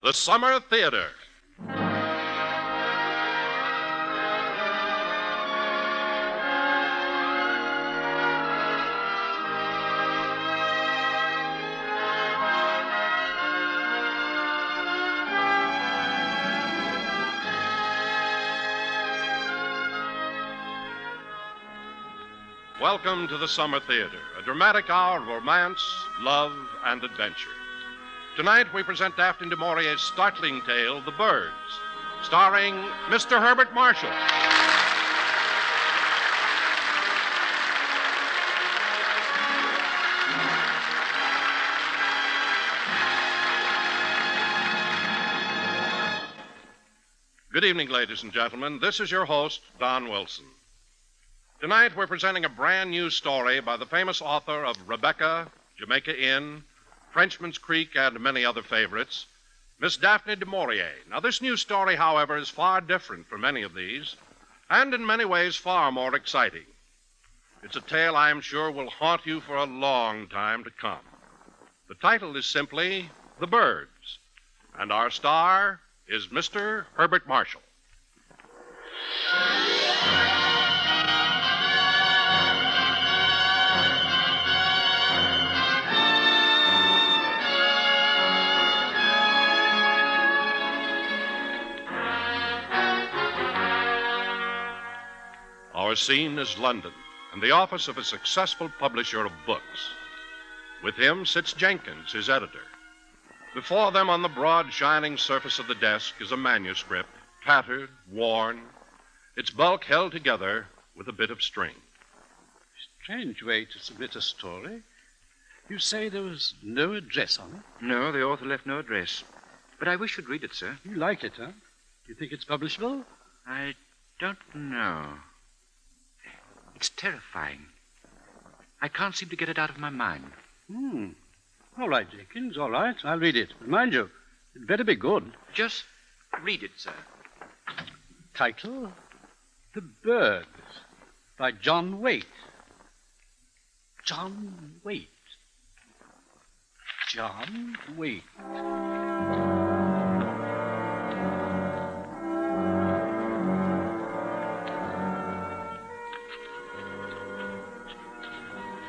The Summer Theater. Welcome to the Summer Theater, a dramatic hour of romance, love, and adventure. Tonight we present Daphne du Maurier's startling tale, The Birds, starring Mr. Herbert Marshall. Good evening, ladies and gentlemen. This is your host, Don Wilson. Tonight, we're presenting a brand new story by the famous author of Rebecca, Jamaica Inn, Frenchman's Creek, and many other favorites, Miss Daphne du Maurier. Now, this new story, however, is far different from any of these, and in many ways far more exciting. It's a tale I am sure will haunt you for a long time to come. The title is simply The Birds, and our star is Mr. Herbert Marshall. Our scene is London, and the office of a successful publisher of books. With him sits Jenkins, his editor. Before them on the broad, shining surface of the desk is a manuscript, tattered, worn, its bulk held together with a bit of string. Strange way to submit a story. You say there was no address on it? No, the author left no address. But I wish you'd read it, sir. You like it, huh? You think it's publishable? I don't know. It's terrifying. I can't seem to get it out of my mind. All right, Jenkins, all right. I'll read it. But mind you, it better be good. Just read it, sir. Title, The Birds, by John Waite. John Waite. John Waite.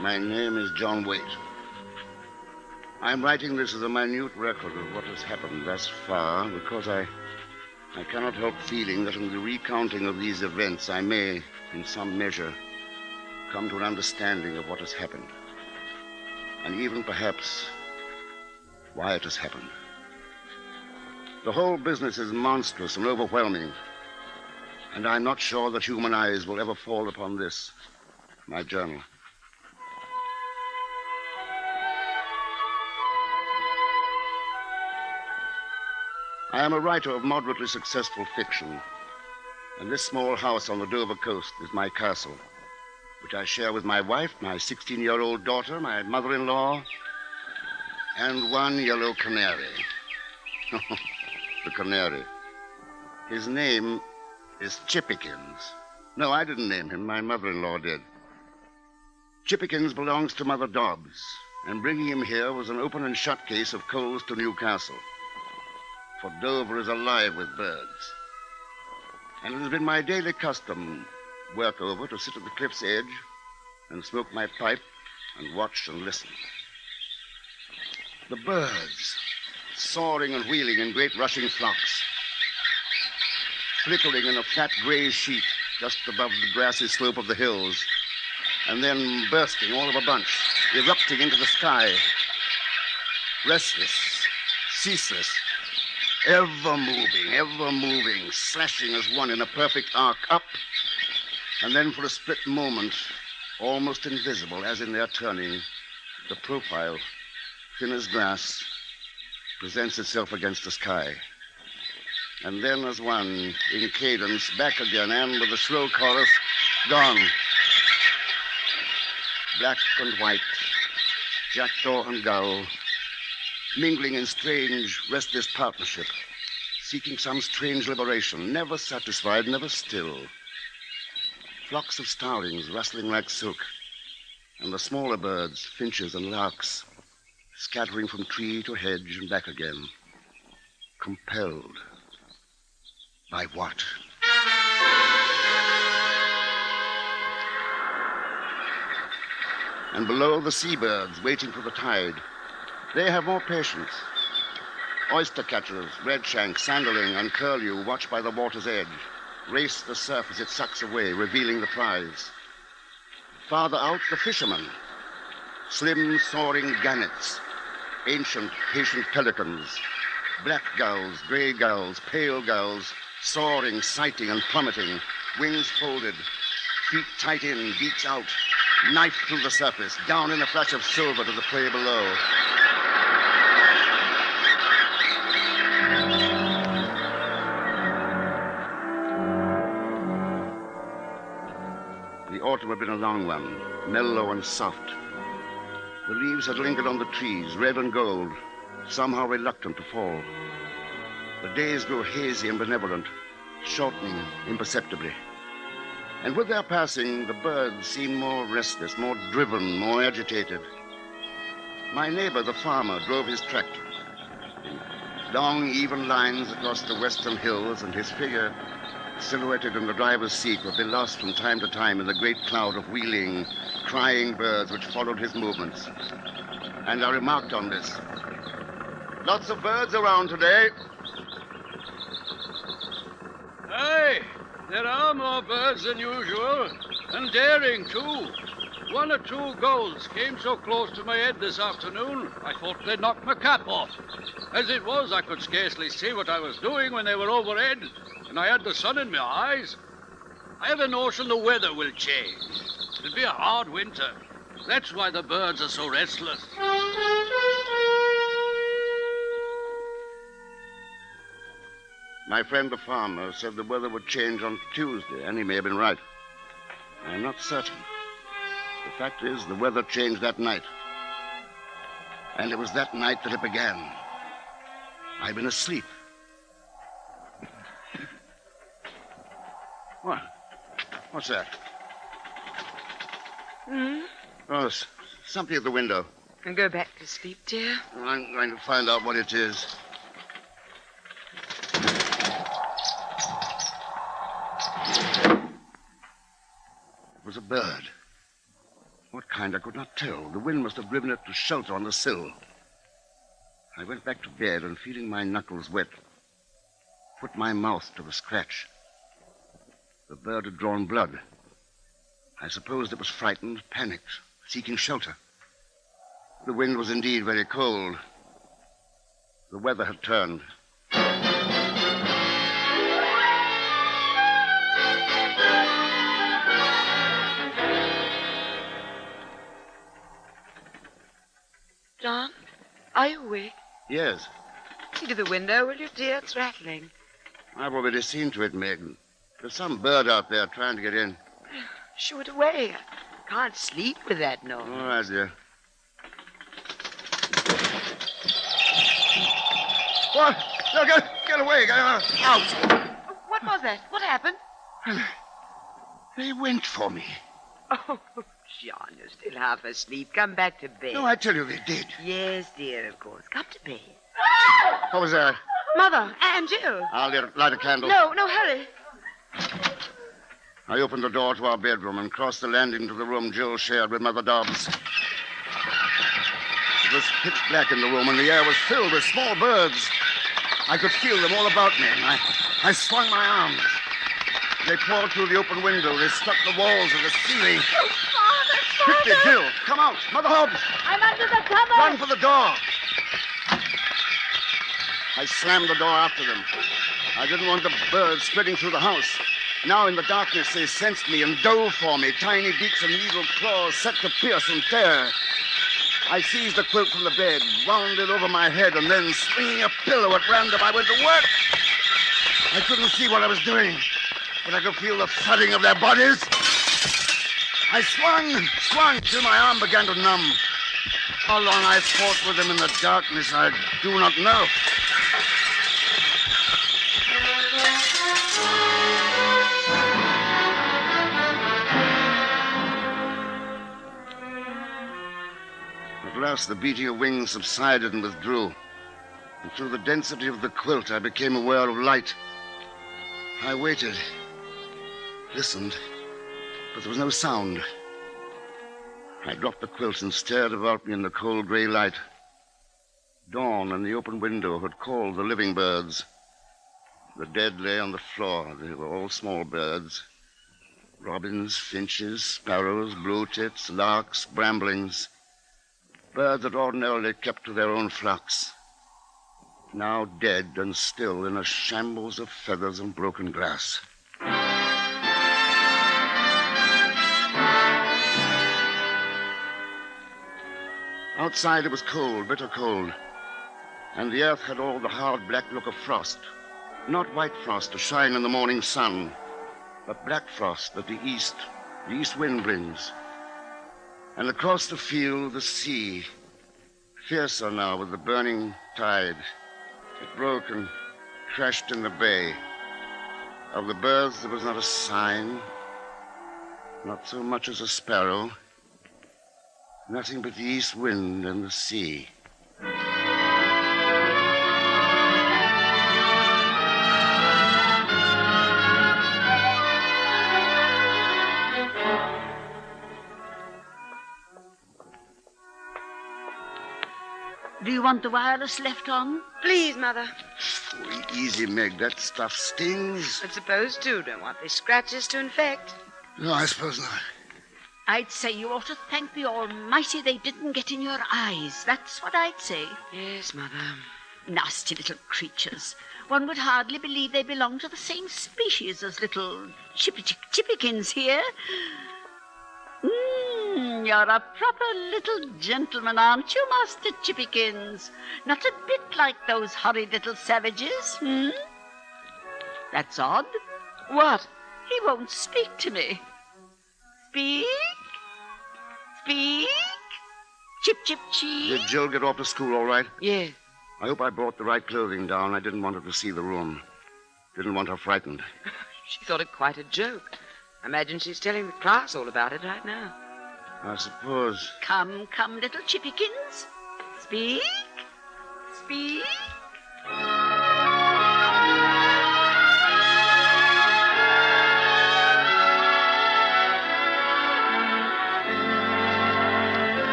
My name is John Waite. I'm writing this as a minute record of what has happened thus far because I cannot help feeling that in the recounting of these events I may, in some measure, come to an understanding of what has happened. And even perhaps why it has happened. The whole business is monstrous and overwhelming, and I'm not sure that human eyes will ever fall upon this, my journal. I am a writer of moderately successful fiction, and this small house on the Dover coast is my castle, which I share with my wife, my 16-year-old daughter, my mother-in-law, and one yellow canary. The canary. His name is Chippikins. No, I didn't name him. My mother-in-law did. Chippikins belongs to Mother Dobbs, and bringing him here was an open and shut case of coals to Newcastle. For Dover is alive with birds. And it has been my daily custom, work over, to sit at the cliff's edge and smoke my pipe and watch and listen. The birds, soaring and wheeling in great rushing flocks, flickering in a flat gray sheet just above the grassy slope of the hills, and then bursting all of a bunch, erupting into the sky, restless, ceaseless, ever moving, slashing as one in a perfect arc up, and then for a split moment, almost invisible as in their turning, the profile, thin as glass, presents itself against the sky. And then as one, in cadence, back again, and with a shrill chorus, gone. Black and white, jackdaw and gull, mingling in strange, restless partnership, seeking some strange liberation, never satisfied, never still. Flocks of starlings rustling like silk, and the smaller birds, finches and larks, scattering from tree to hedge and back again. Compelled. By what? And below, the seabirds waiting for the tide. They have more patience. Oyster catchers, redshank, sanderling, and curlew, watched by the water's edge, race the surf as it sucks away, revealing the prize. Farther out, the fishermen. Slim, soaring gannets. Ancient, patient pelicans. Black gulls, gray gulls, pale gulls, soaring, sighting, and plummeting. Wings folded. Feet tight in, beaks out. Knife through the surface, down in a flash of silver to the prey below. The autumn had been a long one, mellow and soft. The leaves had lingered on the trees, red and gold, somehow reluctant to fall. The days grew hazy and benevolent, shortening imperceptibly. And with their passing, the birds seemed more restless, more driven, more agitated. My neighbor, the farmer, drove his tractor. Long, even lines across the western hills, and his figure, silhouetted in the driver's seat, would be lost from time to time in the great cloud of wheeling, crying birds which followed his movements. And I remarked on this. Lots of birds around today. Aye, there are more birds than usual, and daring, too. 1 or 2 gulls came so close to my head this afternoon, I thought they'd knock my cap off. As it was, I could scarcely see what I was doing when they were overhead, and I had the sun in my eyes. I have a notion the weather will change. It'll be a hard winter. That's why the birds are so restless. My friend the farmer said the weather would change on Tuesday, and he may have been right. I'm not certain. The fact is, the weather changed that night. And it was that night that it began. I've been asleep. What? What's that? Oh, something at the window. And go back to sleep, dear. I'm going to find out what it is. It was a bird. What kind, I could not tell. The wind must have driven it to shelter on the sill. I went back to bed and, feeling my knuckles wet, put my mouth to the scratch. The bird had drawn blood. I supposed it was frightened, panicked, seeking shelter. The wind was indeed very cold. The weather had turned. John, are you awake? Yes, See to the window, will you, dear? It's rattling. I've already seen to it, Meg. There's some bird out there trying to get in. Shoo it away. I can't sleep with that noise. All right, dear. What? No, get away. Out. What was that? What happened? They went for me. Oh, John, you're still half asleep. Come back to bed. No, I tell you they did. Yes, dear, of course. Come to bed. What was that? Mother and Jill. I'll light a candle. No, hurry. I opened the door to our bedroom and crossed the landing to the room Jill shared with Mother Dobbs. It was pitch black in the room, and the air was filled with small birds. I could feel them all about me. I swung my arms. They poured through the open window. They struck the walls of the ceiling. Oh, Father! Quickly, Jill, come out. Mother Hobbs, I'm under the cover. run for the door. I slammed the door after them. I didn't want the birds spreading through the house. Now in the darkness they sensed me and dove for me, tiny beaks and evil claws set to pierce and tear. I seized the quilt from the bed, wound it over my head, and then, swinging a pillow at random, I went to work. I couldn't see what I was doing, but I could feel the thudding of their bodies. I swung till my arm began to numb. How long I fought with them in the darkness, I do not know. At last, the beating of wings subsided and withdrew. and through the density of the quilt, I became aware of light. I waited, listened, but there was no sound. I dropped the quilt and stared about me in the cold gray light. Dawn and the open window had called the living birds. The dead lay on the floor. They were all small birds. Robins, finches, sparrows, blue tits, larks, bramblings. Birds that ordinarily kept to their own flocks. Now dead and still in a shambles of feathers and broken glass. Outside it was cold, bitter cold, and the earth had all the hard black look of frost. Not white frost to shine in the morning sun, but black frost that the east wind brings. And across the field, the sea, fiercer now with the burning tide. It broke and crashed in the bay. Of the birds there was not a sign, not so much as a sparrow. Nothing but the east wind and the sea. Do you want the wireless left on? Please, Mother. Oh, easy, Meg. That stuff stings. It's supposed to. Don't want these scratches to infect. No, I suppose not. I'd say you ought to thank the Almighty they didn't get in your eyes. That's what I'd say. Yes, Mother. Nasty little creatures. One would hardly believe they belong to the same species as little chippykins here. You're a proper little gentleman, aren't you, Master Chippykins? Not a bit like those horrid little savages, That's odd. What? He won't speak to me. Speak? Speak? Chip, chip, cheep. Did Jill get off to school all right? Yeah. I hope I brought the right clothing down. I didn't want her to see the room. Didn't want her frightened. She thought it quite a joke. I imagine she's telling the class all about it right now. I suppose. Come, little Chippykins. Speak? Speak?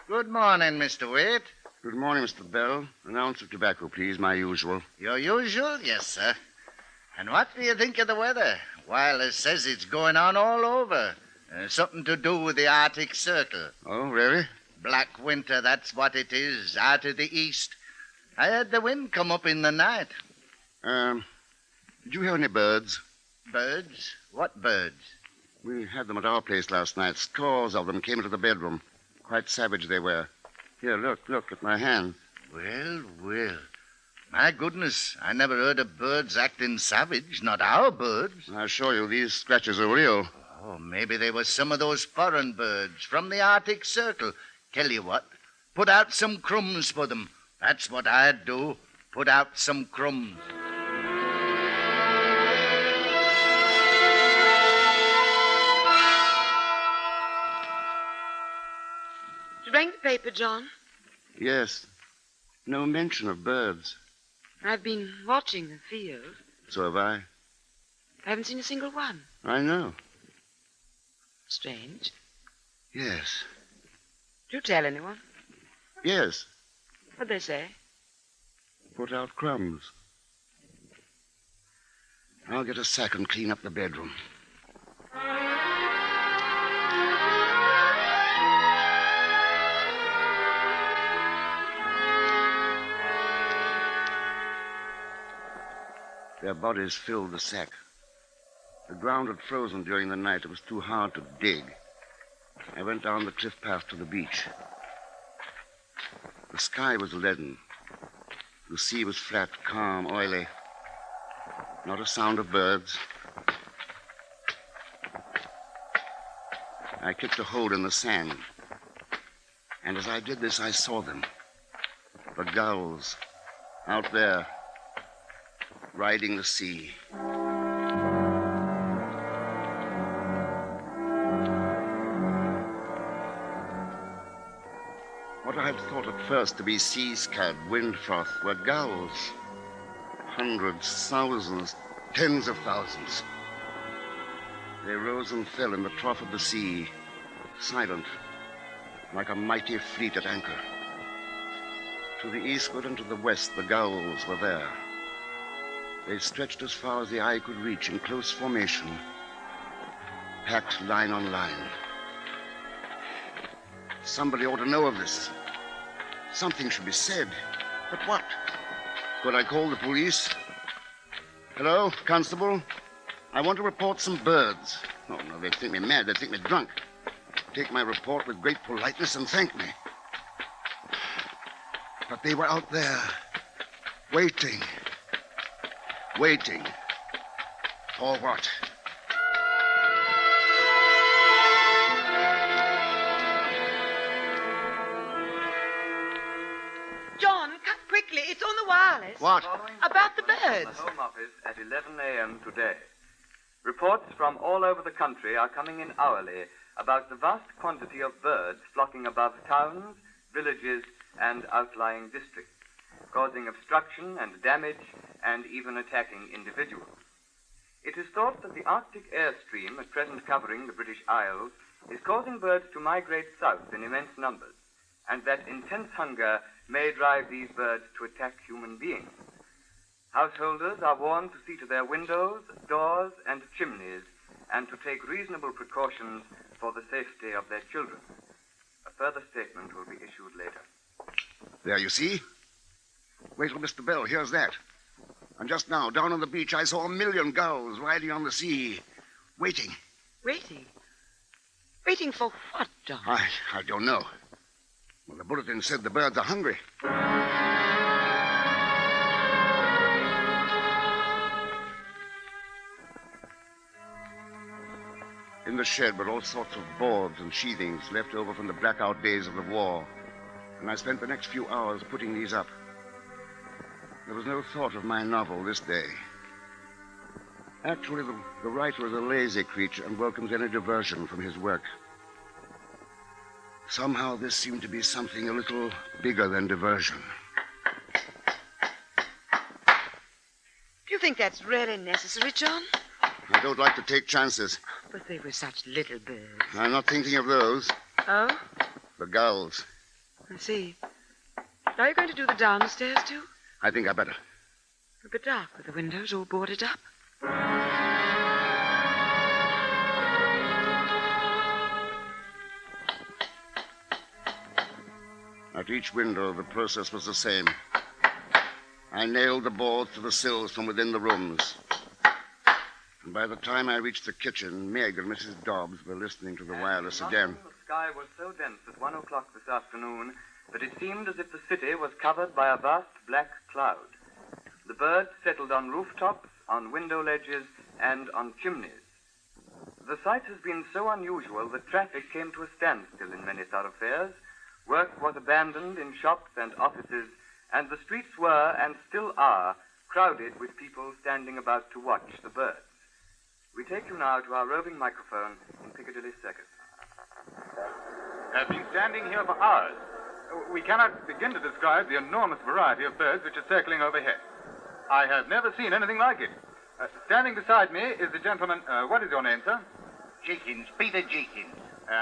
Good morning, Mr. Waite. Good morning, Mr. Bell. An ounce of tobacco, please, my usual. Your usual? Yes, sir. And what do you think of the weather? Wireless says it's going on all over. Something to do with the Arctic Circle. Oh, really? Black winter, that's what it is, out of the east. I had the wind come up in the night. Did you hear any birds? Birds? What birds? We had them at our place last night. Scores of them came into the bedroom. Quite savage they were. Here, look at my hand. Well. My goodness, I never heard of birds acting savage, not our birds. I assure you, these scratches are real. Oh, maybe they were some of those foreign birds from the Arctic Circle. Tell you what, put out some crumbs for them. That's what I'd do. Put out some crumbs. Did you bring the paper, John? Yes. No mention of birds. I've been watching the field. So have I. I haven't seen a single one. I know. Strange. Yes. Did you tell anyone? Yes. What'd they say? Put out crumbs. I'll get a sack and clean up the bedroom. Their bodies filled the sack. The ground had frozen during the night. It was too hard to dig. I went down the cliff path to the beach. The sky was leaden. The sea was flat, calm, oily. Not a sound of birds. I kicked a hole in the sand. And as I did this, I saw them. The gulls out there, riding the sea. I had thought at first to be sea scud, wind froth, were gulls. Hundreds, thousands, tens of thousands. They rose and fell in the trough of the sea, silent, like a mighty fleet at anchor. To the eastward and to the west, the gulls were there. They stretched as far as the eye could reach in close formation, packed line on line. Somebody ought to know of this. Something should be said. But what? Could I call the police? Hello, Constable? I want to report some birds. Oh, no, they'd think me mad. They'd think me drunk. Take my report with great politeness and thank me. But they were out there, waiting. Waiting. For what? John, cut quickly. It's on the wireless. What? About the birds. The Home Office at 11 a.m. today. Reports from all over the country are coming in hourly about the vast quantity of birds flocking above towns, villages, and outlying districts, causing obstruction and damage and even attacking individuals. It is thought that the Arctic airstream at present covering the British Isles is causing birds to migrate south in immense numbers, and that intense hunger may drive these birds to attack human beings. Householders are warned to see to their windows, doors, and chimneys, and to take reasonable precautions for the safety of their children. A further statement will be issued later. There, you see? Wait till Mr. Bell hears that. And just now, down on the beach, I saw 1,000,000 gulls riding on the sea, waiting. Waiting? Waiting for what, John? I don't know. Well, the bulletin said the birds are hungry. In the shed were all sorts of boards and sheathings left over from the blackout days of the war, and I spent the next few hours putting these up. There was no thought of my novel this day. Actually, the writer is a lazy creature and welcomes any diversion from his work. Somehow this seemed to be something a little bigger than diversion. Do you think that's really necessary, John? I don't like to take chances. But they were such little birds. I'm not thinking of those. Oh? The gulls. I see. Are you going to do the downstairs, too? I think I better. A bit dark with the windows all boarded up. At each window, the process was the same. I nailed the boards to the sills from within the rooms. And by the time I reached the kitchen, Meg and Mrs. Dobbs were listening to the wireless again. The sky was so dense at 1 o'clock this afternoon that it seemed as if the city was covered by a vast black cloud. The birds settled on rooftops, on window ledges, and on chimneys. The sight has been so unusual that traffic came to a standstill in many thoroughfares. Work was abandoned in shops and offices, and the streets were, and still are, crowded with people standing about to watch the birds. We take you now to our roving microphone in Piccadilly Circus. I've been standing here for hours. We cannot begin to describe the enormous variety of birds which are circling overhead. I have never seen anything like it. Standing beside me is the gentleman... what is your name, sir? Jenkins, Peter Jenkins.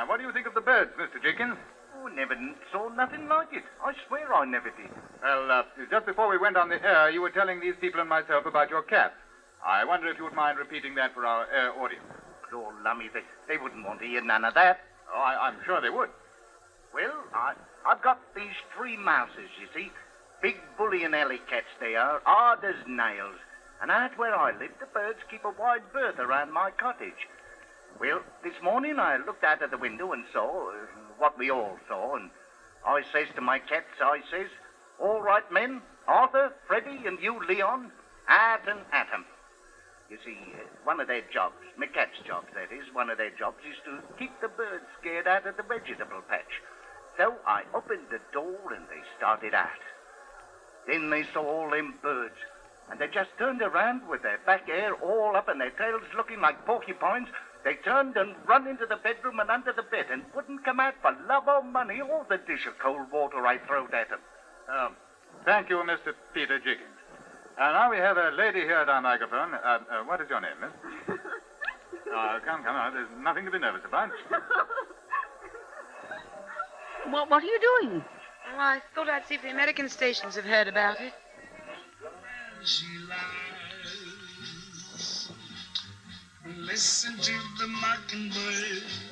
What do you think of the birds, Mr. Jenkins? Oh, never saw nothing like it. I swear I never did. Well, just before we went on the air, you were telling these people and myself about your cat. I wonder if you would mind repeating that for our air audience. Lord lummy, they wouldn't want to hear none of that. Oh, I'm sure they would. Well, I've got these 3 mouses, you see. Big bully and alley cats they are, hard as nails. And out where I live, the birds keep a wide berth around my cottage. Well, this morning I looked out of the window and saw what we all saw, and I says to my cats, I says, all right, men, Arthur, Freddie, and you, Leon, out and at 'em. You see, one of their jobs, my cat's jobs, that is, one of their jobs is to keep the birds scared out of the vegetable patch. So I opened the door and they started out. Then they saw all them birds, and they just turned around with their back hair all up and their tails looking like porcupines. They turned and run into the bedroom and under the bed and wouldn't come out for love or money or the dish of cold water I throwed at them. Thank you, Mr. Peter Jiggins. Now we have a lady here at our microphone. What is your name, miss? Come on. There's nothing to be nervous about. What are you doing? Oh, I thought I'd see if the American stations have heard about it. She lies. Listen to the mockingbirds.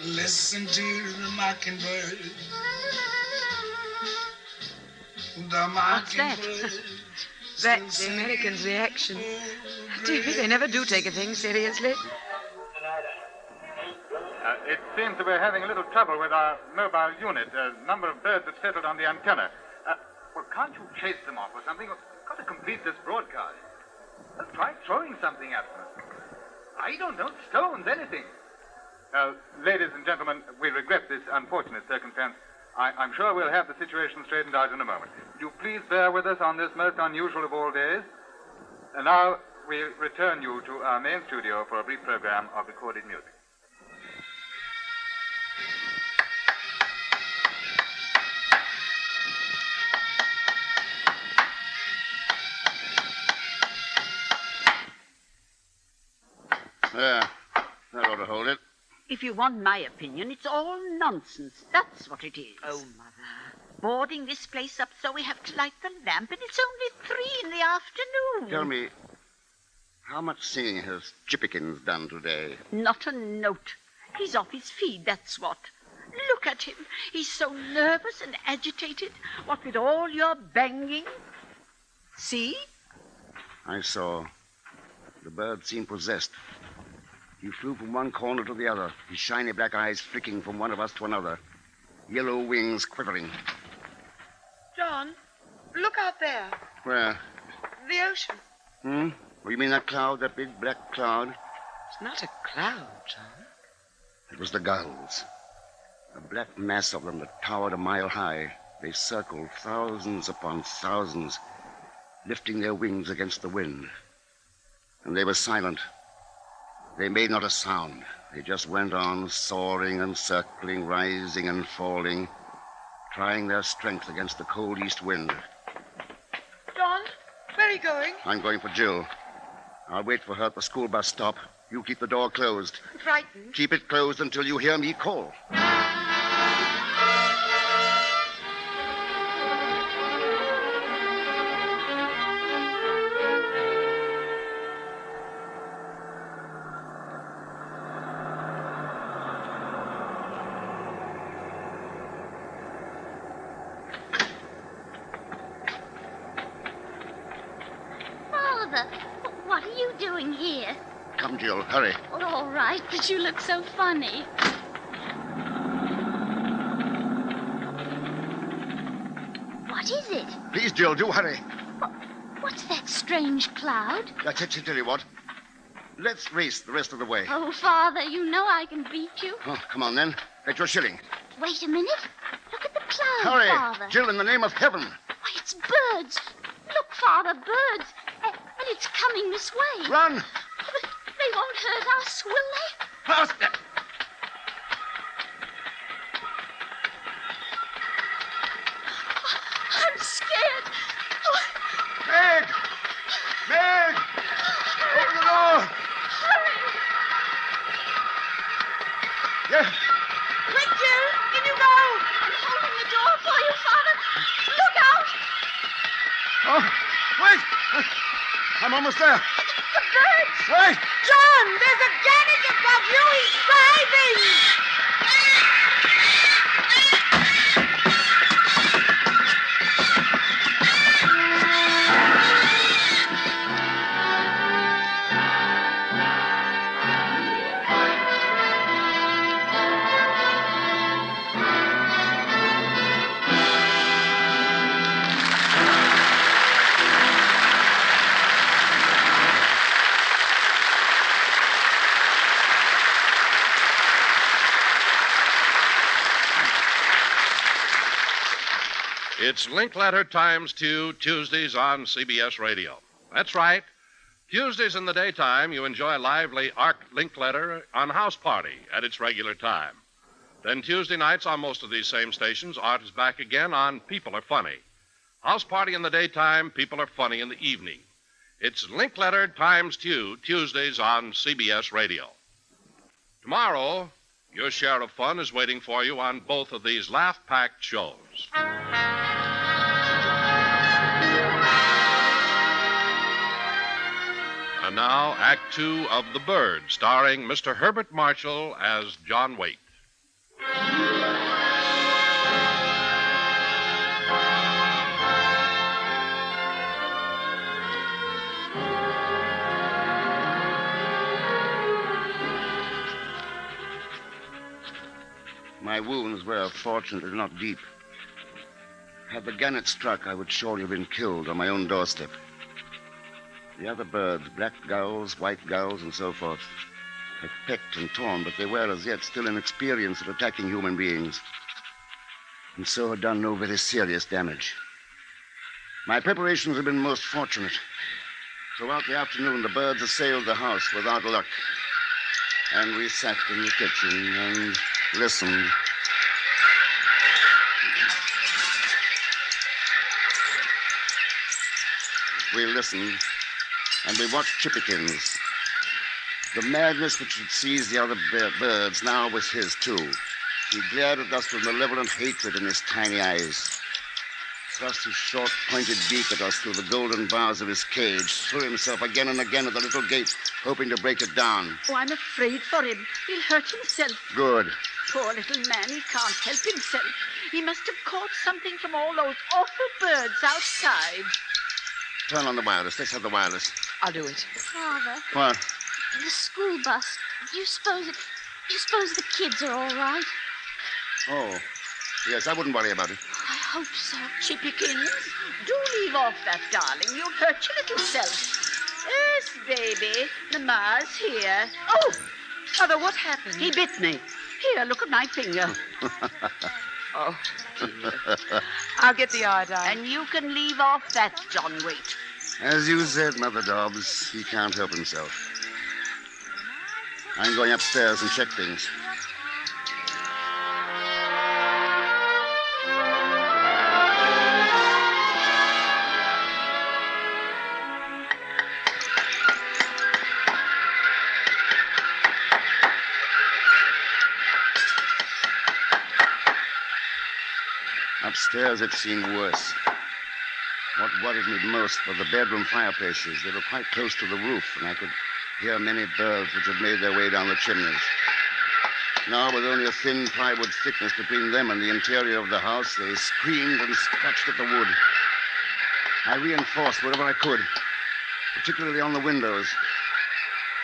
Listen to the mockingbird. The mockingbird. That's the Americans' reaction. Dear, they never do take a thing seriously. It seems that we're having a little trouble with our mobile unit. A number of birds have settled on the antenna. Well, can't you chase them off or something? We've got to complete this broadcast. Well, try throwing something at them. I don't know, stones, anything. Ladies and gentlemen, we regret this unfortunate circumstance. I'm sure we'll have the situation straightened out in a moment. Would you please bear with us on this most unusual of all days? And now we return you to our main studio for a brief program of recorded music. There. That ought to hold it. If you want my opinion, it's all nonsense. That's what it is. Oh, Mother. Boarding this place up so we have to light the lamp, and it's only 3 in the afternoon. Tell me, how much singing has Chippikins done today? Not a note. He's off his feed, that's what. Look at him. He's so nervous and agitated, what with all your banging. See? I saw. The bird seemed possessed. He flew from one corner to the other, his shiny black eyes flicking from one of us to another, yellow wings quivering. John, look out there. Where? The ocean. Oh, you mean that cloud, that big black cloud? It's not a cloud, John. It was the gulls. A black mass of them that towered a mile high. They circled thousands upon thousands, lifting their wings against the wind. And they were silent. They made not a sound. They just went on soaring and circling, rising and falling, trying their strength against the cold east wind. John, where are you going? I'm going for Jill. I'll wait for her at the school bus stop. You keep the door closed. I'm frightened. Keep it closed until you hear me call. What are you doing here? Come, Jill, hurry. Oh, all right, but you look so funny. What is it? Please, Jill, do hurry. What's that strange cloud? I tell you what. Let's race the rest of the way. Oh, Father, you know I can beat you. Oh, come on, then. Get your shilling. Wait a minute. Look at the cloud, Hurry, Father. Jill, in the name of heaven. Why, it's birds. Look, Father, birds. And it's coming this way. Run! But they won't hurt us, will they? Faster! I'm scared. Oh. Meg! Meg! Open the door! Hurry! Yeah. Quick, Jill! In you go! I'm holding the door for you, Father. Look out! Oh, wait! I'm almost there. The birds! Wait! John, there's a Daphne above you. He's driving! It's Linkletter Times 2, Tuesdays on CBS Radio. That's right. Tuesdays in the daytime, you enjoy lively Arc Linkletter on House Party at its regular time. Then Tuesday nights on most of these same stations, Art is back again on People Are Funny. House Party in the daytime, People Are Funny in the evening. It's Linkletter times 2, Tuesdays on CBS Radio. Tomorrow, your share of fun is waiting for you on both of these laugh-packed shows. And now, Act 2 of The Bird, starring Mr. Herbert Marshall as John Waite. My wounds were, fortunately, not deep. Had the gun it struck, I would surely have been killed on my own doorstep. The other birds, black gulls, white gulls, and so forth, had pecked and torn, but they were as yet still inexperienced at attacking human beings, and so had done no very serious damage. My preparations had been most fortunate. Throughout the afternoon, the birds assailed the house without luck, and we sat in the kitchen and listened. We listened, and we watched Chippikins. The madness which had seized the other birds now was his, too. He glared at us with malevolent hatred in his tiny eyes, thrust his short, pointed beak at us through the golden bars of his cage, threw himself again and again at the little gate, hoping to break it down. Oh, I'm afraid for him. He'll hurt himself. Good. Poor little man, he can't help himself. He must have caught something from all those awful birds outside. Turn on the wireless. Let's have the wireless. I'll do it. Father, What? the school bus. Do you suppose the kids are all right? Oh, yes, I wouldn't worry about it. I hope so. Chippikins, do leave off that, darling. You'll hurt your little self. Yes, baby. Mama's here. Oh, Mother, what happened? he bit me. Here, look at my finger. Oh, dear. I'll get the iodine. And you can leave off that, John Waite. As you said, Mother Dobbs, he can't help himself. I'm going upstairs and check things. Upstairs, it seemed worse. What worried me most were the bedroom fireplaces. They were quite close to the roof, and I could hear many birds which had made their way down the chimneys. Now, with only a thin plywood thickness between them and the interior of the house, they screamed and scratched at the wood. I reinforced wherever I could, particularly on the windows.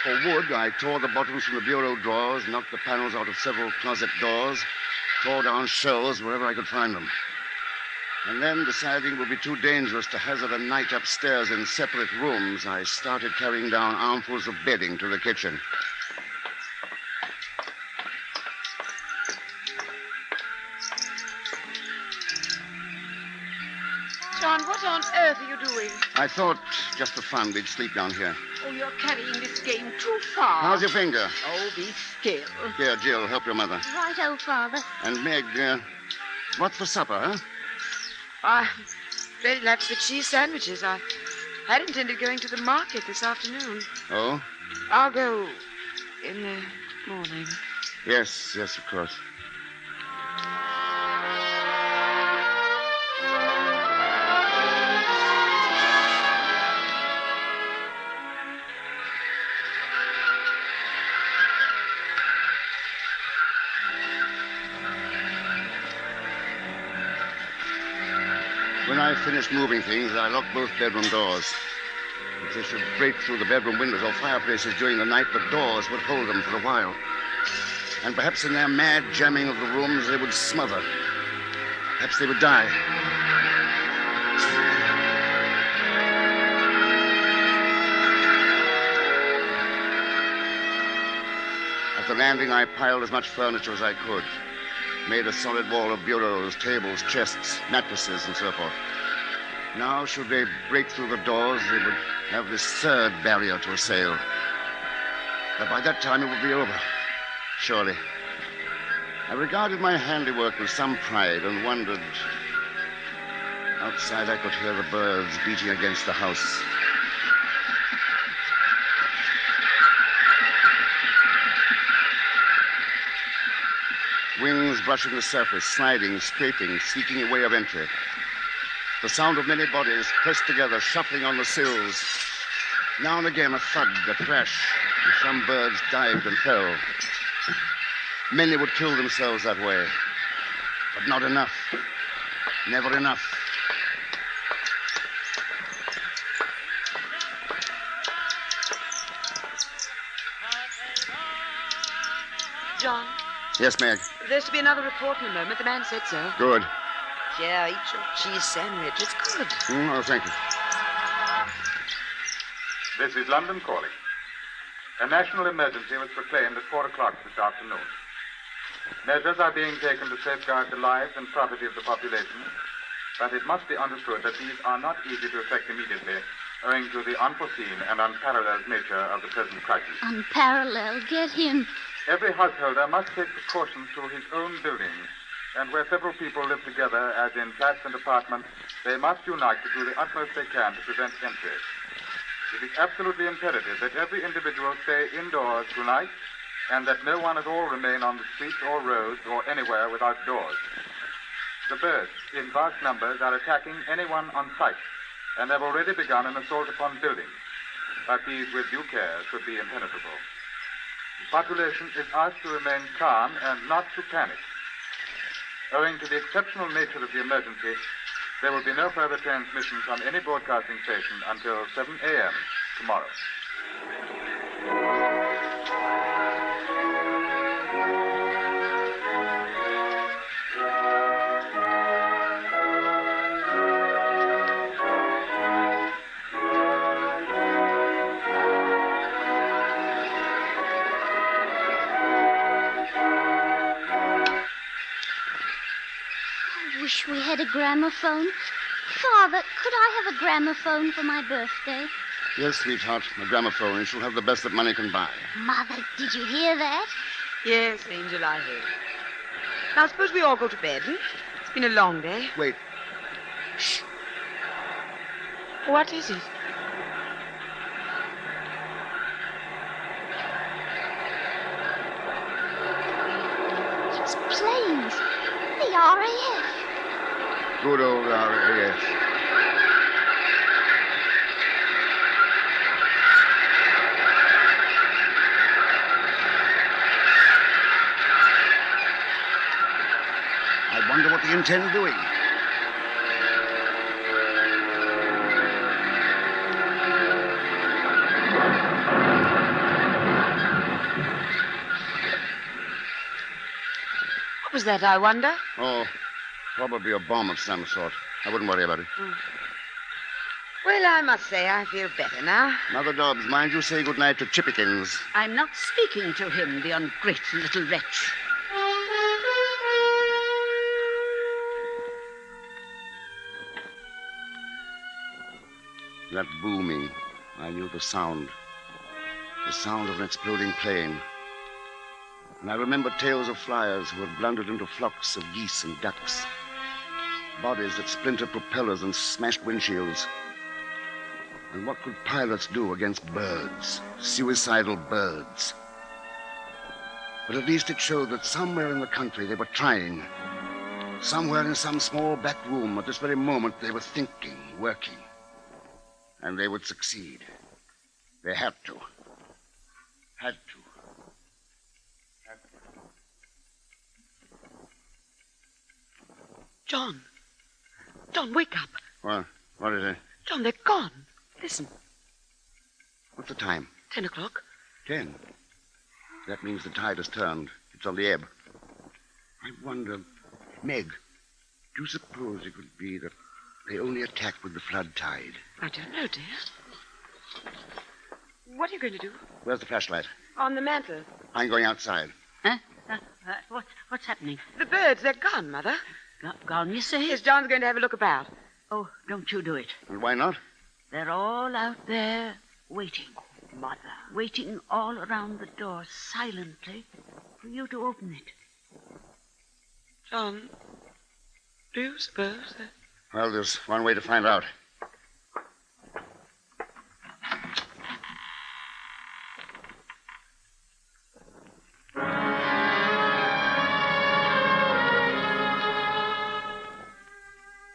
For wood, I tore the bottoms from the bureau drawers, knocked the panels out of several closet doors, tore down shelves wherever I could find them. And then, deciding it would be too dangerous to hazard a night upstairs in separate rooms, I started carrying down armfuls of bedding to the kitchen. John, what on earth are you doing? I thought, just for fun, we'd sleep down here. Oh, you're carrying this game too far. How's your finger? Oh, be still. Here, Jill, help your mother. Righto, Father. And Meg, what's for supper, huh? I'm ready to have the cheese sandwiches. I had intended going to the market this afternoon. Oh? I'll go in the morning. Yes, of course. When I finished moving things, I locked both bedroom doors. If they should break through the bedroom windows or fireplaces during the night, the doors would hold them for a while. And perhaps in their mad jamming of the rooms, they would smother. Perhaps they would die. At the landing, I piled as much furniture as I could. Made a solid wall of bureaus, tables, chests, mattresses, and so forth. Now, should they break through the doors, they would have this third barrier to assail. But by that time it would be over. Surely. I regarded my handiwork with some pride and wondered. Outside I could hear the birds beating against the house. Wings brushing the surface, sliding, scraping, seeking a way of entry. The sound of many bodies pressed together, shuffling on the sills. Now and again a thud, a crash, and some birds dived and fell. Many would kill themselves that way. But not enough. Never enough. John? Yes, Meg? There's to be another report in a moment. The man said so. Good. Yeah, eat your cheese sandwich. It's good. Oh, thank you. This is London calling. A national emergency was proclaimed at 4 o'clock this afternoon. Measures are being taken to safeguard the lives and property of the population, but it must be understood that these are not easy to effect immediately, owing to the unforeseen and unparalleled nature of the present crisis. Unparalleled. Get him. Every householder must take precautions through his own building, and where several people live together, as in flats and apartments, they must unite to do the utmost they can to prevent entry. It is absolutely imperative that every individual stay indoors tonight, and that no one at all remain on the streets or roads or anywhere without doors. The birds, in vast numbers, are attacking anyone on sight, and have already begun an assault upon buildings. But these, with due care, should be impenetrable. The population is asked to remain calm and not to panic. Owing to the exceptional nature of the emergency, there will be no further transmission from any broadcasting station until 7 a.m. tomorrow. Wish we had a gramophone. Father, could I have a gramophone for my birthday? Yes, sweetheart, a gramophone. You shall have the best that money can buy. Mother, did you hear that? Yes, Angel, I heard. Now, suppose we all go to bed, hmm? It's been a long day. Wait. Shh. What is it? It's planes. The RAF. Good old RAF. I wonder what they intend doing. What was that, I wonder? Oh, probably a bomb of some sort. I wouldn't worry about it. Well, I must say I feel better now. Mother Dobbs, mind you say goodnight to Chippikins. I'm not speaking to him, the ungrateful little wretch. That booming, I knew the sound. The sound of an exploding plane. And I remembered tales of flyers who had blundered into flocks of geese and ducks. Bodies that splintered propellers and smashed windshields. And what could pilots do against birds? Suicidal birds. But at least it showed that somewhere in the country they were trying. Somewhere in some small back room at this very moment they were thinking, working. And they would succeed. They had to. Had to. John. John, wake up. What? What is it? John, they're gone. Listen. What's the time? 10 o'clock. 10. That means the tide has turned. It's on the ebb. I wonder, Meg, do you suppose it could be that they only attacked with the flood tide? I don't know, dear. What are you going to do? Where's the flashlight? On the mantel. I'm going outside. Huh? What's happening? The birds, they're gone, Mother. Gone, you say? Yes, John's going to have a look about. Oh, don't you do it. And why not? They're all out there waiting. Mother. Waiting all around the door silently for you to open it. John, do you suppose that... Well, there's one way to find out.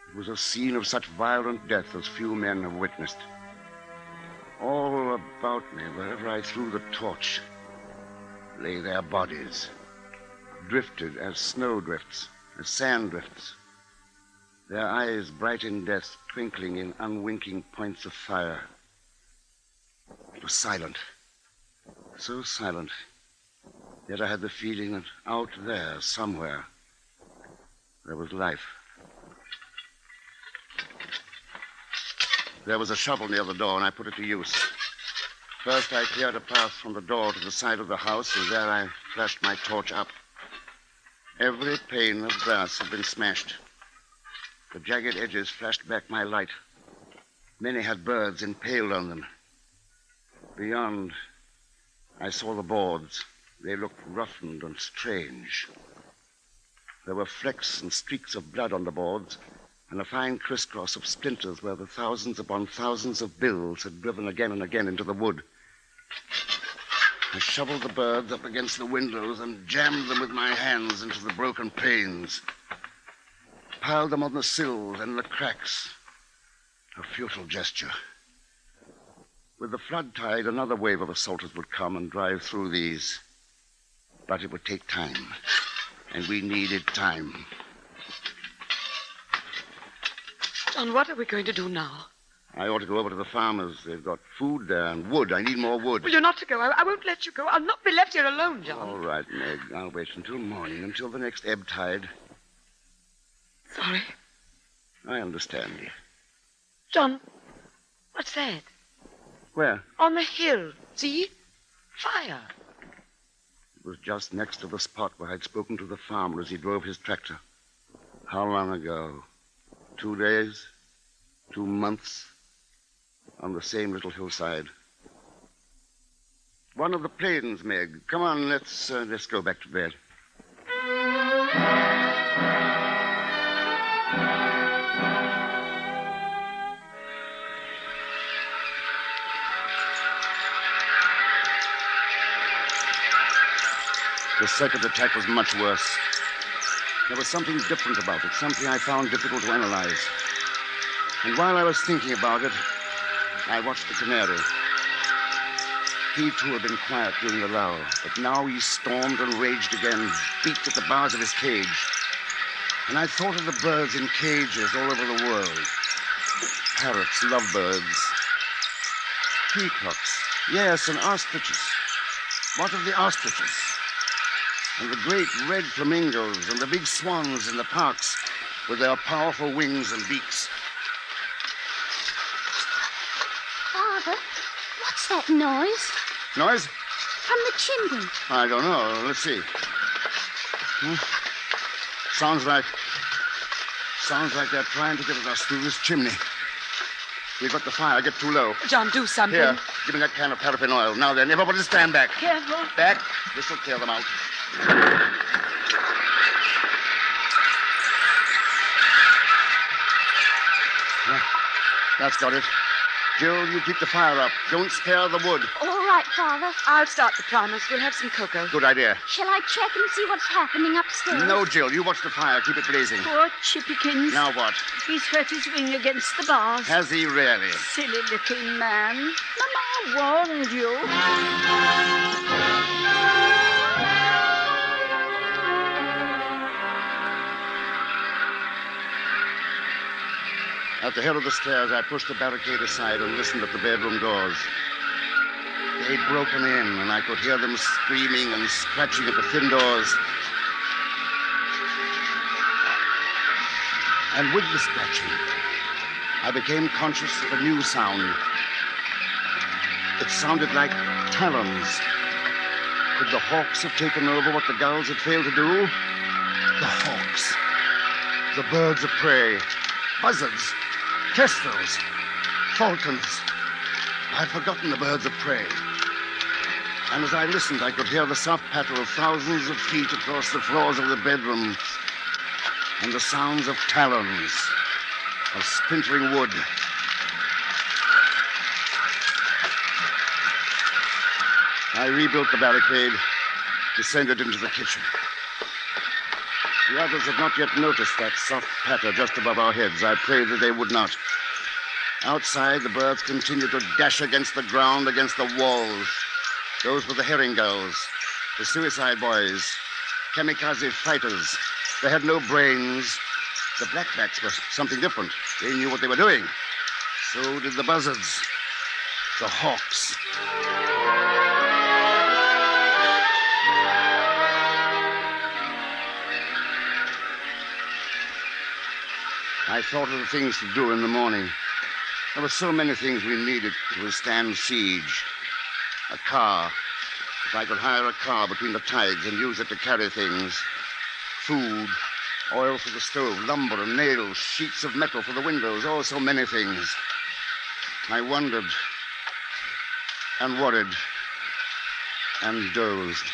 It was a scene of such violent death as few men have witnessed. All about me, wherever I threw the torch, lay their bodies, drifted as snow drifts, as sand drifts. Their eyes bright in death, twinkling in unwinking points of fire. It was silent, so silent, yet I had the feeling that out there, somewhere, there was life. There was a shovel near the door, and I put it to use. First, I cleared a path from the door to the side of the house, and there I flashed my torch up. Every pane of glass had been smashed. The jagged edges flashed back my light. Many had birds impaled on them. Beyond, I saw the boards. They looked roughened and strange. There were flecks and streaks of blood on the boards, and a fine crisscross of splinters where the thousands upon thousands of bills had driven again and again into the wood. I shoveled the birds up against the windows and jammed them with my hands into the broken panes. Piled them on the sills and the cracks. A futile gesture. With the flood tide, another wave of assaulters would come and drive through these. But it would take time, and we needed time. John, what are we going to do now? I ought to go over to the farmers. They've got food there and wood. I need more wood. Well, you're not to go. I won't let you go. I'll not be left here alone, John. All right, Meg. I'll wait until morning, until the next ebb tide. Sorry. I understand you. John, what's that? Where? On the hill. See? Fire. It was just next to the spot where I'd spoken to the farmer as he drove his tractor. How long ago? 2 days? 2 months? On the same little hillside. One of the planes, Meg. Come on, let's go back to bed. The second attack was much worse. There was something different about it, something I found difficult to analyze. And while I was thinking about it, I watched the canary. He, too, had been quiet during the lull, but now he stormed and raged again, beat at the bars of his cage. And I thought of the birds in cages all over the world. Parrots, lovebirds, peacocks, yes, and ostriches. What of the ostriches? And the great red flamingos and the big swans in the parks with their powerful wings and beaks. Father, what's that noise? Noise? From the chimney. I don't know. Let's see. Sounds like they're trying to get at us through this chimney. We've got the fire. Get too low. John, do something. Here, give me that can of paraffin oil. Now then, everybody stand back. Careful. Back. This'll clear them out. Yeah, that's got it. Jill, you keep the fire up. Don't spare the wood. All right, Father. I'll start the primers. We'll have some cocoa. Good idea. Shall I check and see what's happening upstairs? No, Jill. You watch the fire. Keep it blazing. Poor Chippykins. Now what? He's hurt his wing against the bars. Has he really? Silly little man. Mama warned you. At the head of the stairs, I pushed the barricade aside and listened at the bedroom doors. They'd broken in, and I could hear them screaming and scratching at the thin doors. And with the scratching, I became conscious of a new sound. It sounded like talons. Could the hawks have taken over what the gulls had failed to do? The hawks. The birds of prey. Buzzards. Kestrels. Falcons. I'd forgotten the birds of prey. And as I listened, I could hear the soft patter of thousands of feet across the floors of the bedroom, and the sounds of talons, of splintering wood. I rebuilt the barricade, descended into the kitchen. The others had not yet noticed that soft patter just above our heads. I prayed that they would not. Outside, the birds continued to dash against the ground, against the walls. Those were the herring gulls, the suicide boys, kamikaze fighters. They had no brains. The blackbacks were something different. They knew what they were doing. So did the buzzards, the hawks. I thought of the things to do in the morning. There were so many things we needed to withstand siege. A car. If I could hire a car between the tides and use it to carry things. Food, oil for the stove, lumber and nails, sheets of metal for the windows. Oh, so many things. I wondered and worried and dozed.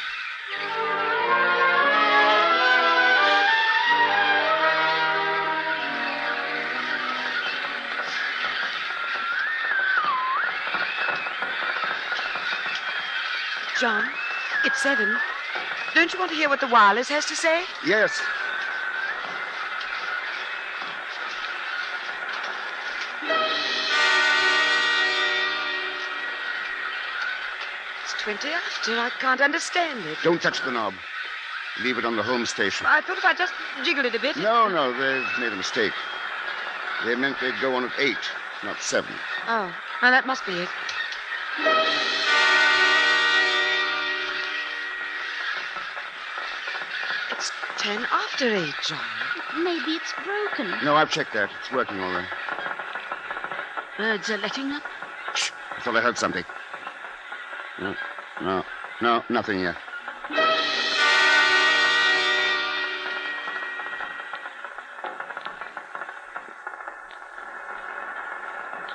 John, it's 7. Don't you want to hear what the wireless has to say? Yes. It's 20 after. I can't understand it. Don't touch the knob. Leave it on the home station. I thought if I just jiggle it a bit... No, they've made a mistake. They meant they'd go on at 8, not 7. Oh, now that must be it. It's 10 after 8, John. Maybe it's broken. No, I've checked that. It's working all right. Birds are letting up. Shh. I thought I heard something. No, nothing yet.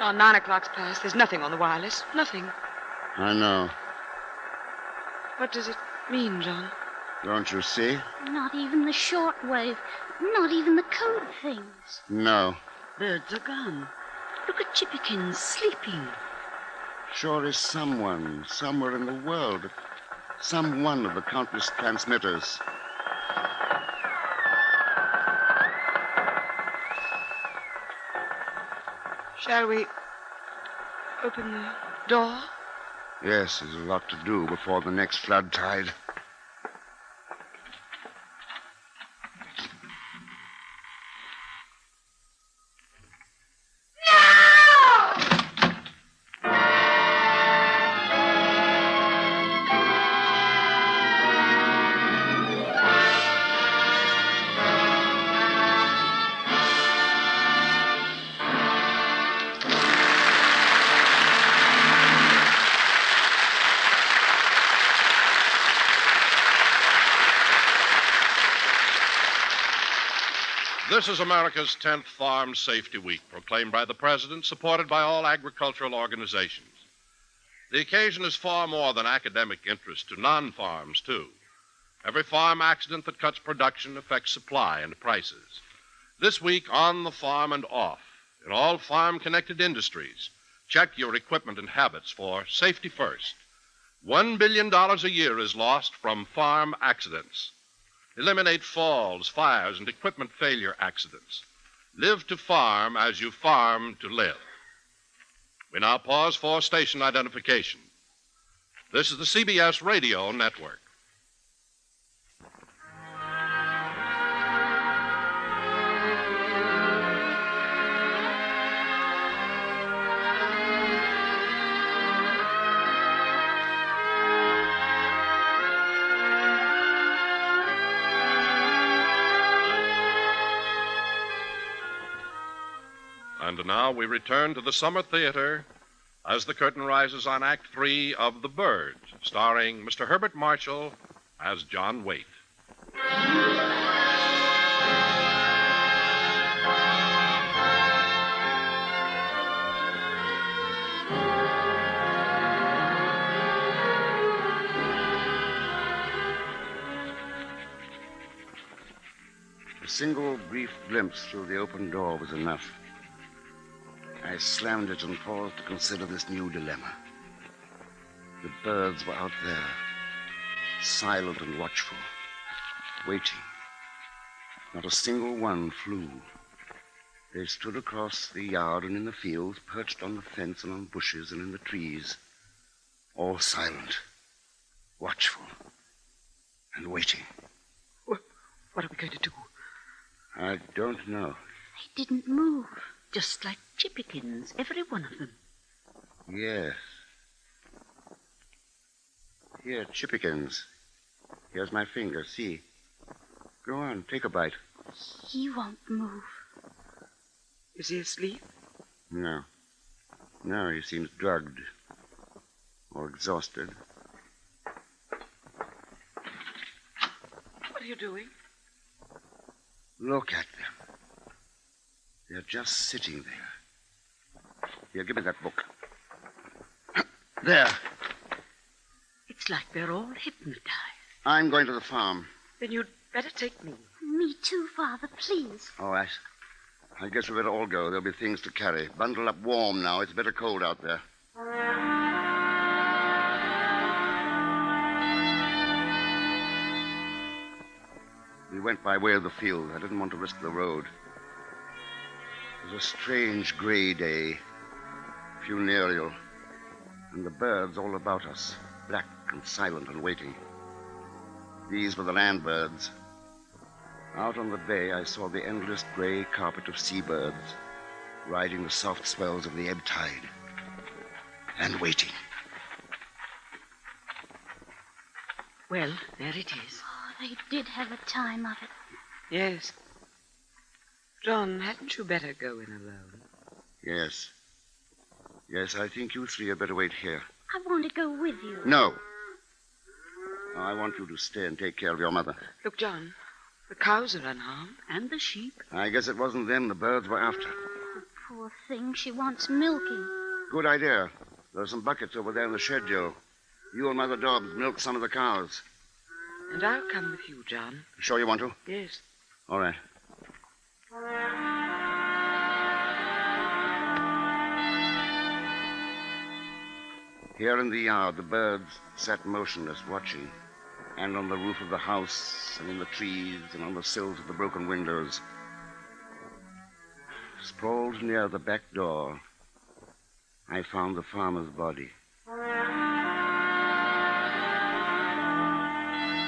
Oh, 9 o'clock's past. There's nothing on the wireless. Nothing. I know. What does it mean, John? Don't you see? Not even the shortwave. Not even the code things. No. Birds are gone. Look at Chippykins sleeping. Sure is someone, somewhere in the world. Some one of the countless transmitters. Shall we open the door? Yes, there's a lot to do before the next flood tide. This is America's 10th Farm Safety Week, proclaimed by the President, supported by all agricultural organizations. The occasion is far more than academic interest to non-farms, too. Every farm accident that cuts production affects supply and prices. This week, on the farm and off, in all farm-connected industries, check your equipment and habits for safety first. $1 billion a year is lost from farm accidents. Eliminate falls, fires, and equipment failure accidents. Live to farm as you farm to live. We now pause for station identification. This is the CBS Radio Network. And now we return to the Summer Theater as the curtain rises on Act 3 of The Bird, starring Mr. Herbert Marshall as John Waite. single brief glimpse through the open door was enough. I slammed it and paused to consider this new dilemma. The birds were out there, silent and watchful, waiting. Not a single one flew. They stood across the yard and in the fields, perched on the fence and on bushes and in the trees, all silent, watchful, and waiting. What are we going to do? I don't know. They didn't move, just like chippykins, every one of them. Yes. Here, chippykins. Here's my finger, see? Go on, take a bite. He won't move. Is he asleep? No. No, he seems drugged or exhausted. What are you doing? Look at them. They're just sitting there. Here, give me that book. There. It's like they're all hypnotized. I'm going to the farm. Then you'd better take me. Me too, Father, please. All right. I guess we better all go. There'll be things to carry. Bundle up warm now. It's a bit cold out there. We went by way of the field. I didn't want to risk the road. It was a strange gray day, funereal, and the birds all about us, black and silent and waiting. These were the land birds. Out on the bay, I saw the endless gray carpet of seabirds riding the soft swells of the ebb tide and waiting. Well, there it is. Oh, they did have a time of it. Yes. John, hadn't you better go in alone? Yes. Yes, I think you three had better wait here. I want to go with you. No. I want you to stay and take care of your mother. Look, John, the cows are unharmed. And the sheep. I guess it wasn't them the birds were after. Oh, poor thing, she wants milking. Good idea. There are some buckets over there in the shed, Joe. You and Mother Dobbs milk some of the cows. And I'll come with you, John. Sure you want to? Yes. All right. Here in the yard, the birds sat motionless, watching. And on the roof of the house, and in the trees, and on the sills of the broken windows. Sprawled near the back door, I found the farmer's body.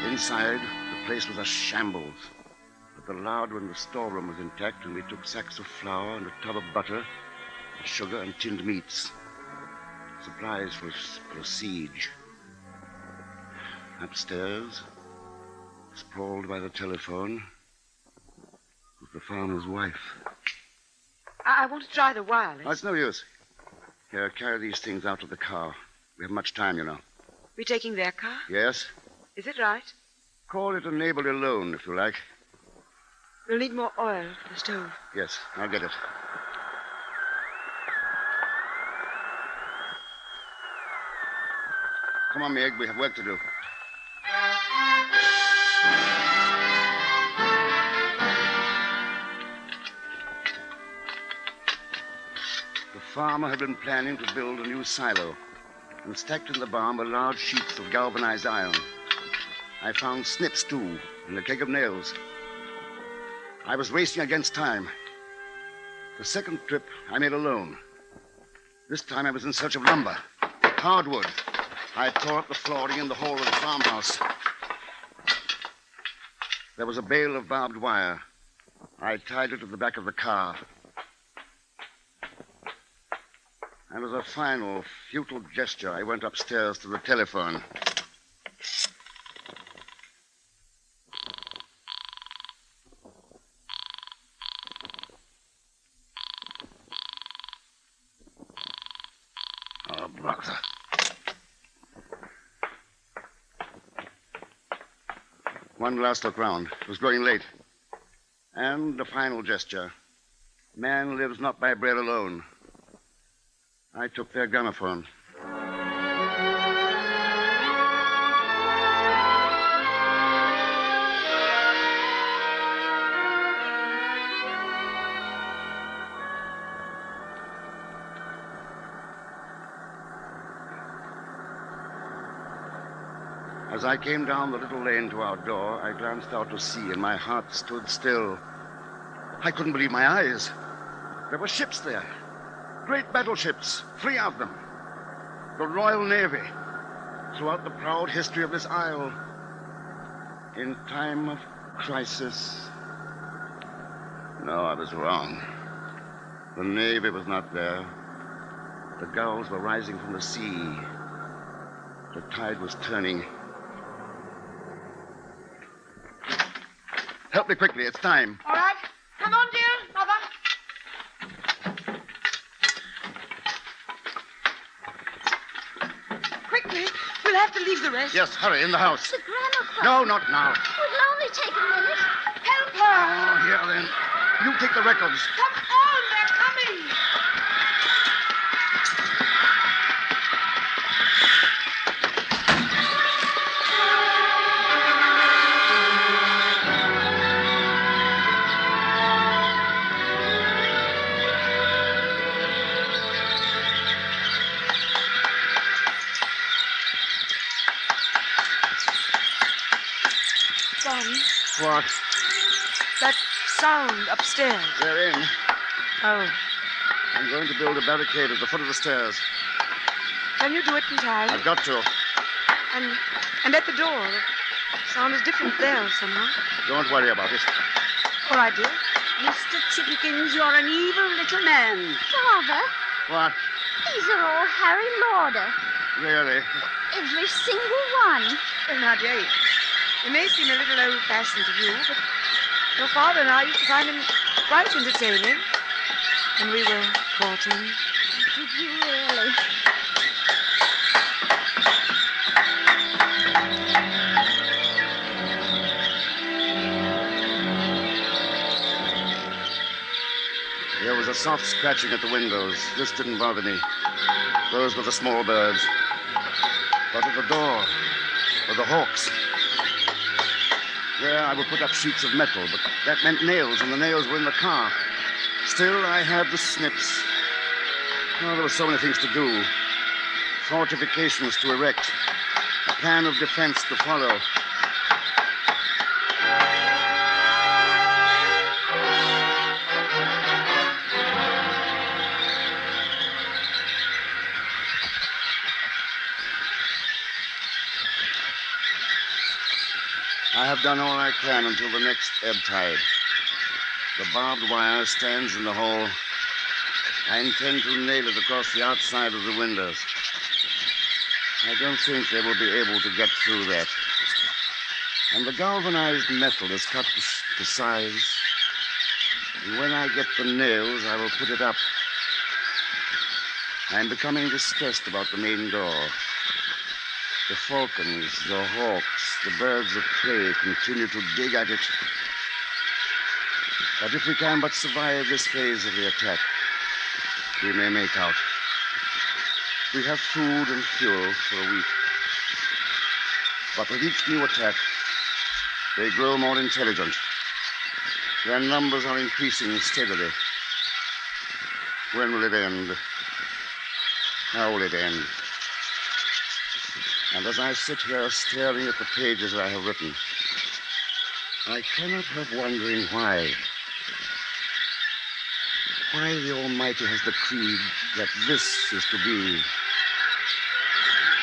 Inside, the place was a shambles. But the larder in the storeroom was intact, and we took sacks of flour and a tub of butter, and sugar and tinned meats. Supplies for a siege. Upstairs, sprawled by the telephone, was the farmer's wife. I want to try the wireless. Oh, it's no use. Here, carry these things out to the car. We have much time, you know. We're taking their car? Yes? Is it right? Call it a neighborly loan, if you like. We'll need more oil for the stove. Yes, I'll get it. Come on, Meg, we have work to do. The farmer had been planning to build a new silo, and stacked in the barn were large sheets of galvanized iron. I found snips, too, and a keg of nails. I was racing against time. The second trip I made alone. This time I was in search of lumber, hardwood. I tore up the flooring in the hall of the farmhouse. There was a bale of barbed wire. I tied it to the back of the car. And as a final, futile gesture, I went upstairs to the telephone. Oh, brother. One last look round. It was growing late. And a final gesture. Man lives not by bread alone. I took their gramophone. As I came down the little lane to our door, I glanced out to sea, and my heart stood still. I couldn't believe my eyes. There were ships there. Great battleships, 3 of them. The Royal Navy, throughout the proud history of this isle. In time of crisis. No, I was wrong. The Navy was not there. The gulls were rising from the sea. The tide was turning. Help me quickly, it's time. All right. Come on, dear. Mother. Quickly. We'll have to leave the rest. Yes, hurry, in the house. The gramophone. No, not now. It'll only take a minute. Help her. Oh, here then. You take the records. Come on, they're coming. Son, What? that sound upstairs. They're in. Oh. I'm going to build a barricade at the foot of the stairs. Can you do it in time? I've got to. And at the door, the sound is different there somehow. Don't worry about it. All right, dear. Mr. Chippikins, you're an evil little man. Father, What? these are all Harry Lauder. Really? Every single one. Well, now, dear, it may seem a little old-fashioned to you, but your father and I used to find him quite entertaining when we were courting. Did you really? There was a soft scratching at the windows. This didn't bother me. Those were the small birds. But at the door were the hawks. There I would put up sheets of metal, but that meant nails, and the nails were in the car. Still, I had the snips. Oh, there were so many things to do. Fortifications to erect. A plan of defense to follow. I have done all I can until the next ebb tide. The barbed wire stands in the hall. I intend to nail it across the outside of the windows. I don't think they will be able to get through that. And the galvanized metal is cut to size. And when I get the nails, I will put it up. I am becoming distressed about the main door. The falcons, the hawks, the birds of prey continue to dig at it. But if we can but survive this phase of the attack, we may make out. We have food and fuel for a week. But with each new attack, they grow more intelligent. Their numbers are increasing steadily. When will it end? How will it end? And as I sit here staring at the pages I have written, I cannot help wondering why. Why the Almighty has decreed that this is to be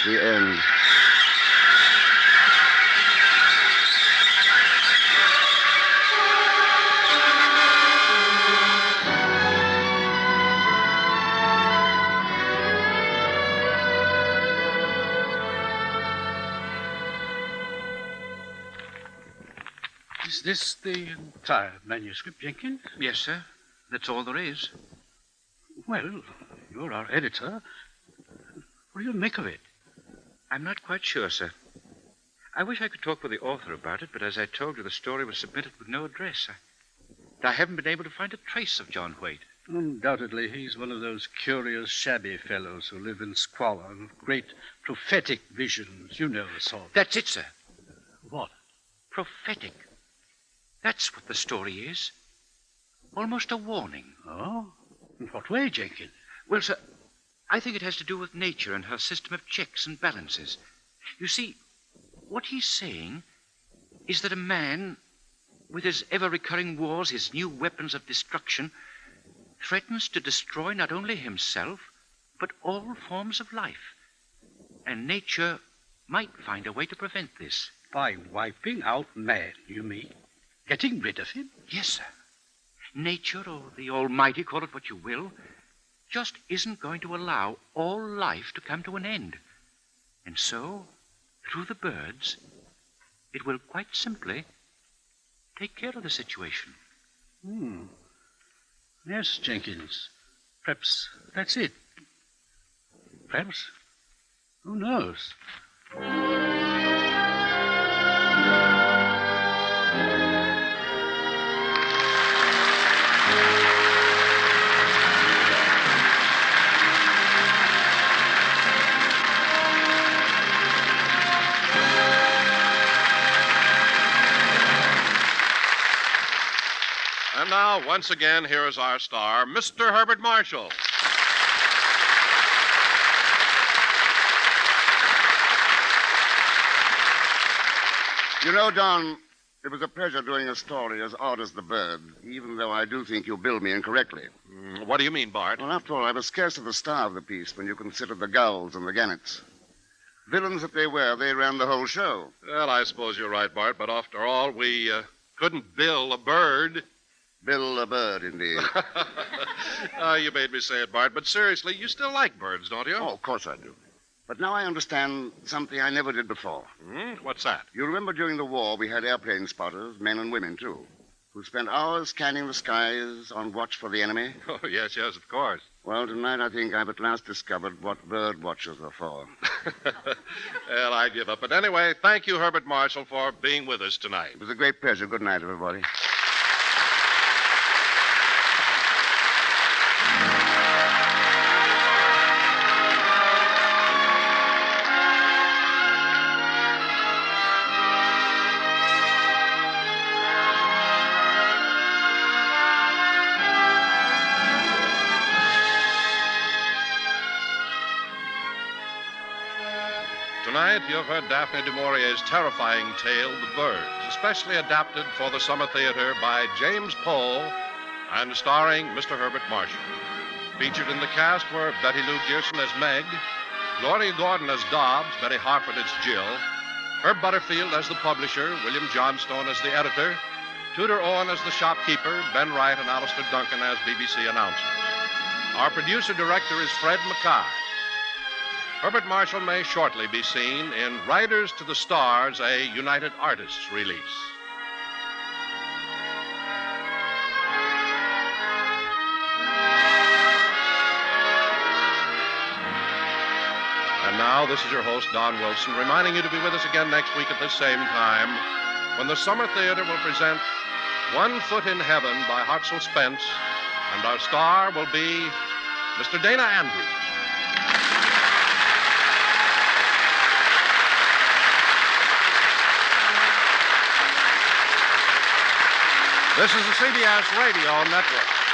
the end. Is this the entire manuscript, Jenkins? Yes, sir. That's all there is. Well, you're our editor. What do you make of it? I'm not quite sure, sir. I wish I could talk with the author about it, but as I told you, the story was submitted with no address. I haven't been able to find a trace of John Waite. Undoubtedly, he's one of those curious, shabby fellows who live in squalor and great prophetic visions. You know the sort. That's it, sir. What? Prophetic. That's what the story is. Almost a warning. Oh? In what way, Jenkins? Well, sir, I think it has to do with nature and her system of checks and balances. You see, What he's saying is that a man, with his ever-recurring wars, his new weapons of destruction, threatens to destroy not only himself, but all forms of life. And nature might find a way to prevent this. By wiping out man, you mean? Getting rid of him? Yes, sir. Nature, or the Almighty, call it what you will, just isn't going to allow all life to come to an end. And so, through the birds, it will quite simply take care of the situation. Yes, Jenkins. Perhaps that's it. Perhaps. Who knows? And now, once again, here is our star, Mr. Herbert Marshall. You know, Don, it was a pleasure doing a story as odd as the bird, even though I do think you billed me incorrectly. What do you mean, Bart? Well, after all, I was scarcely the star of the piece when you consider the gulls and the gannets. Villains that they were, they ran the whole show. Well, I suppose you're right, Bart, but after all, we couldn't bill a bird. Bill a bird, indeed. You made me say it, Bart, but seriously, you still like birds, don't you? Oh, of course I do. But now I understand something I never did before. What's that? You remember during the war we had airplane spotters, men and women, too, who spent hours scanning the skies on watch for the enemy? Oh, yes, of course. Well, tonight I think I've at last discovered what bird watchers are for. Well, I give up. But anyway, thank you, Herbert Marshall, for being with us tonight. It was a great pleasure. Good night, everybody. Tonight, you've heard Daphne du Maurier's terrifying tale, The Birds, especially adapted for the Summer Theater by James Poe and starring Mr. Herbert Marshall. Featured in the cast were Betty Lou Gearson as Meg, Gloria Gordon as Dobbs, Betty Harford as Jill, Herb Butterfield as the publisher, William Johnstone as the editor, Tudor Owen as the shopkeeper, Ben Wright and Alistair Duncan as BBC announcers. Our producer-director is Fred Mackay. Herbert Marshall may shortly be seen in Riders to the Stars, a United Artists release. And now, this is your host, Don Wilson, reminding you to be with us again next week at this same time, when the Summer Theater will present One Foot in Heaven by Hartzell Spence, and our star will be Mr. Dana Andrews. This is the CBS Radio Network.